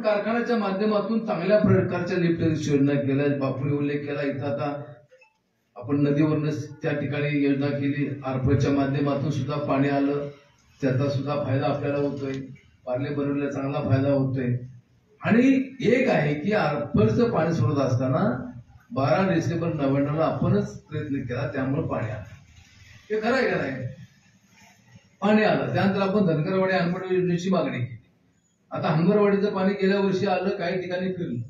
कारखान्याच्या माध्यमातून चांगल्या प्रकारच्या लिफ्ट योजना केल्या. बापूने उल्लेख केला. इथं आता आपण नदीवरनं त्या ठिकाणी योजना केली. आरपच्या माध्यमातून सुद्धा पाणी आलं, त्याचा सुद्धा फायदा आपल्याला होतोय. पार्ले बनवलेला चांगला फायदा होतोय. आणि एक आहे की आरपचं पाणी सोडत असताना 12 डिसेंबर 99 आपणच प्रयत्न केला, त्यामुळे पाणी आलं. हे खरं आहे का नाही? पाणी आलं. त्यानंतर आपण धनगरवाडी हनमड योजनेची मागणी केली. आता हनगरवाडीचं पाणी गेल्या वर्षी आलं, काही ठिकाणी फिरलं.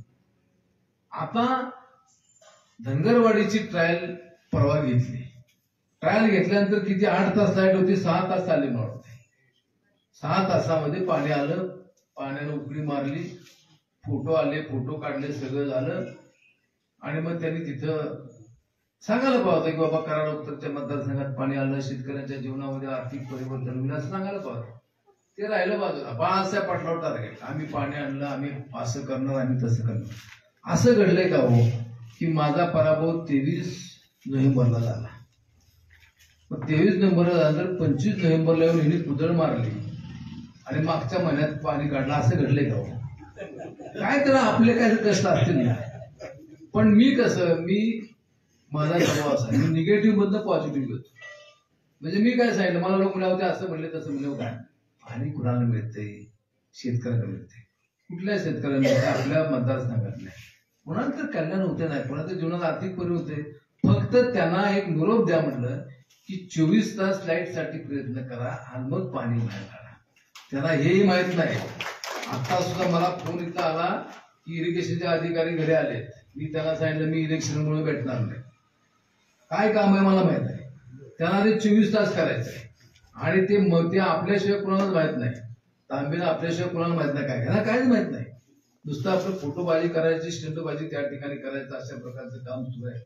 आता धनगरवाडीची ट्रायल परवा घेतली. ट्रायल घेतल्यानंतर किती 8 तास लाईट होती, 6 तास चालली होते. 6 तासामध्ये पाणी आलं. पाण्यानं उकळी मारली, फोटो आले, फोटो काढले, सगळं झालं. आणि मग त्यांनी तिथं सांगायला पाहतं की बाबा कराड उत्तरच्या मतदारसंघात पाणी आलं, शेतकऱ्यांच्या जीवनामध्ये आर्थिक परिवर्तन होईल असं सांगायला पाहतं. ते राहिलं बाजूला. बाळासाहेब पाटलावर टार्गेट, आम्ही पाणी आणलं, आम्ही असं करणार, आम्ही तसं करणार. असं घडलंय का हो की माझा पराभव 23 नोव्हेंबरला झाला. मग 23 नोव्हेंबरला झाला तर 25 नोव्हेंबरला येऊन हिने कुदळ मारली आणि मागच्या महिन्यात पाणी काढलं. असं घडलंय का हो? काय तर आपले काय कष्ट असतील ना. पण मी कसं, माझा स्वभाव असा, मी निगेटिव्ह मधनं पॉझिटिव्ह घेतो. म्हणजे मी काय सांगितलं, मला लोक म्हणले होते असं म्हणले तसं म्हणले, काय पाणी कुणाला मिळतंय? शेतकऱ्याला मिळते. कुठल्या शेतकऱ्याला मिळते? आपल्या मतदारसंघातल्या. कोणाला तर कल्याण होते नाही, कोणाच्या जीवनात आर्थिक परिवर्तन होते. फक्त त्यांना एक निरोप द्या म्हटलं की 24 तास लाईटसाठी प्रयत्न करा आणि मग पाणी बाहेर काढा. त्यांना हेही माहित नाही. आता सुद्धा मला फोन इथं आला की इरिगेशनचे अधिकारी घरी आलेत. मी त्यांना सांगितलं मी इलेक्शनमुळे भेटणार नाही. काय काम आहे मला माहित आहे. त्यांना ते 24 तास करायचं आहे. आणि ते आपल्याशिवाय कुणालाच माहित नाही. तांबेला आपल्याशिवाय कुणाला माहित नाही. काय त्यांना काहीच माहित नाही. नुसतं आपलं फोटोबाजी करायची, स्टंटबाजी त्या ठिकाणी करायचं, अशा प्रकारचं काम सुरू आहे.